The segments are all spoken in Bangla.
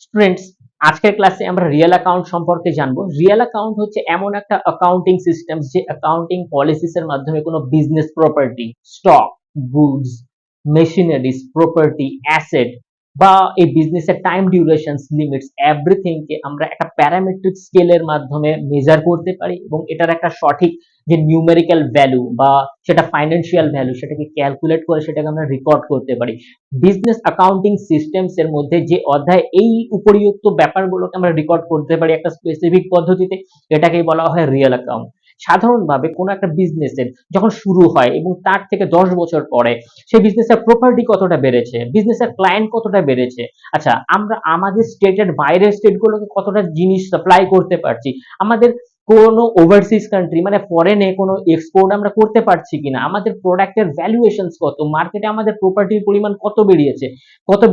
স্টুডেন্টস, আজকের ক্লাসে আমরা রিয়েল অ্যাকাউন্ট সম্পর্কে জানবো। রিয়েল অ্যাকাউন্ট হচ্ছে এমন একটা অ্যাকাউন্টিং সিস্টেম যে অ্যাকাউন্টিং পলিসিস এর মাধ্যমে কোনো business property, stock, goods, machineries, property, asset বা এই বিজনেসের টাইম ডিউরেশনস, লিমিটস, এভরিথিং কে আমরা একটা প্যারামেট্রিক স্কেলের মাধ্যমে মেজার করতে পারি এবং এটার একটা সঠিক যে নিউমেরিক্যাল ভ্যালু বা সেটা ফাইন্যান্সিয়াল ভ্যালু সেটাকে ক্যালকুলেট করে সেটাকে আমরা রেকর্ড করতে পারি। বিজনেস অ্যাকাউন্টিং সিস্টেমস এর মধ্যে যে অধ্যায় এই উপরিউক্ত ব্যাপারগুলোকে আমরা রেকর্ড করতে পারি একটা স্পেসিফিক পদ্ধতিতে, এটাকেই বলা হয় রিয়েল অ্যাকাউন্ট। সাধারণভাবে কোনো একটা বিজনেসের যখন শুরু হয় এবং তার থেকে 10 বছর পরে সেই বিজনেসের প্রপার্টি কতটা বেড়েছে, বিজনেসের ক্লায়েন্ট কতটা বেড়েছে, আচ্ছা আমরা আমাদের স্টেটের বাইরের স্টেটগুলোকে কতটা জিনিস সাপ্লাই করতে পারছি, আমাদের কোনো ওভারসিজ কান্ট্রি মানে ফরেনে কোনো এক্সপোর্ট আমরা করতে পারছি কিনা, আমাদের প্রোডাক্টের ভ্যালুয়েশনস কত, মার্কেটে আমাদের প্রপার্টির পরিমাণ কত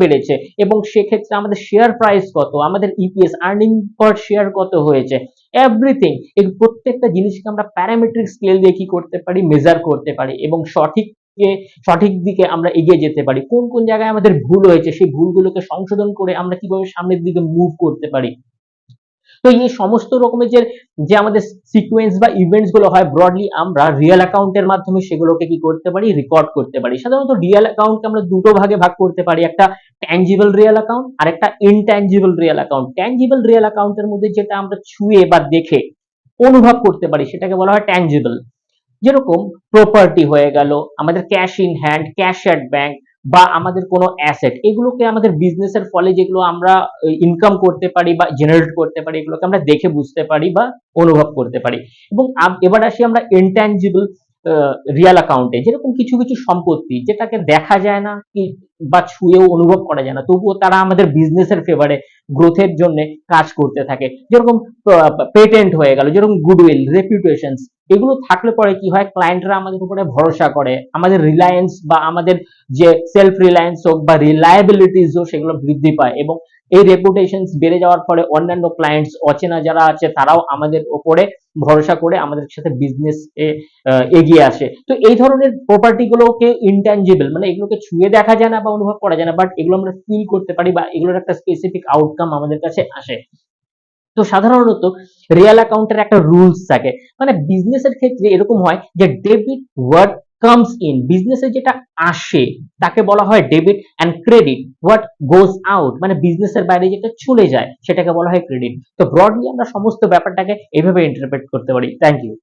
বেড়েছে এবং সেক্ষেত্রে আমাদের শেয়ার প্রাইস কত, আমাদের ইপিএস আর্নিং পার শেয়ার কত হয়েছে, এভরিথিং এই প্রত্যেকটা জিনিসকে আমরা প্যারামেট্রিক স্কেল দিয়ে কি করতে পারি, মেজার করতে পারি এবং সঠিক দিকে আমরা এগিয়ে যেতে পারি। কোন কোন জায়গায় আমাদের ভুল হয়েছে সেই ভুলগুলোকে সংশোধন করে আমরা কিভাবে সামনের দিকে মুভ করতে পারি। তো এই সমস্ত রকমের যে আমাদের সিকোয়েন্স বা ইভেন্টস গুলো হয় ব্রডলি আমরা রিয়েল অ্যাকাউন্টের মাধ্যমে সেগুলোকে কি করতে পারি, রেকর্ড করতে পারি। সাধারণত রিয়েল অ্যাকাউন্টকে আমরা দুটো ভাগে ভাগ করতে পারি, একটা ট্যানজিবল রিয়েল অ্যাকাউন্ট আর একটা intangible real account. Tangible real অ্যাকাউন্টের মধ্যে যেটা আমরা ছুঁয়ে বা দেখে অনুভব করতে পারি সেটাকে বলা হয় ট্যানজিবল। যেরকম প্রপার্টি হয়ে গেল, আমাদের cash in hand, cash at bank বা আমাদের কোনো অ্যাসেট, এগুলোকে আমাদের বিজনেসের ফলে যেগুলো আমরা ইনকাম করতে পারি বা জেনারেট করতে পারি এগুলোকে আমরা দেখে বুঝতে পারি বা অনুভব করতে পারি। এবং এবার আসি আমরা ইনট্যানজিবল রিয়েল অ্যাকাউন্টে, যেরকম কিছু কিছু সম্পত্তি যেটাকে দেখা যায় না কি বা ছুঁয়েও অনুভব করা যায় না, তবুও তারা আমাদের বিজনেসের ফেভারে গ্রোথের জন্য কাজ করতে থাকে। যেরকম পেটেন্ট হয়ে গেল, যেরকম গুডউইল, রেপুটেশনস, এগুলো থাকলে পরে কি হয়, ক্লায়েন্টরা আমাদের উপরে ভরসা করে, আমাদের রিলায়েন্স বা আমাদের যে সেলফ রিলায়েন্স হোক বা রিলায়েবিলিটিস হোক সেগুলো বৃদ্ধি পায় এবং এই রেপুটেশনস বেড়ে যাওয়ার ফলে অন্যান্য ক্লায়েন্টস, অচেনা যারা আছে তারাও আমাদের উপরে ভরসা করে আমাদের সাথে বিজনেস এগিয়ে আসে। তো এই ধরনের প্রপার্টি গুলোকে ইনট্যানজিবল মানে এগুলোকে ছুঁয়ে দেখা যায় না বা অনুভব করা যায় না, বাট এগুলো আমরা ফিল করতে পারি বা এগুলোর একটা স্পেসিফিক আউটকাম আমাদের কাছে আসে। তো সাধারণত রিয়েল অ্যাকাউন্টের একটা রুলস থাকে, মানে বিজনেসের ক্ষেত্রে এরকম হয় যে ডেবিট হোয়াট কামস ইন, বিজনেসে যেটা আসে তাকে বলা হয় debit, and credit what goes out, মানে বিজনেসের বাইরে যেটা চলে যায় সেটাকে বলা হয় ক্রেডিট। তো ব্রডলি আমরা সমস্ত ব্যাপারটাকে এইভাবে ইন্টারপ্রেট করতে পারি। Thank you.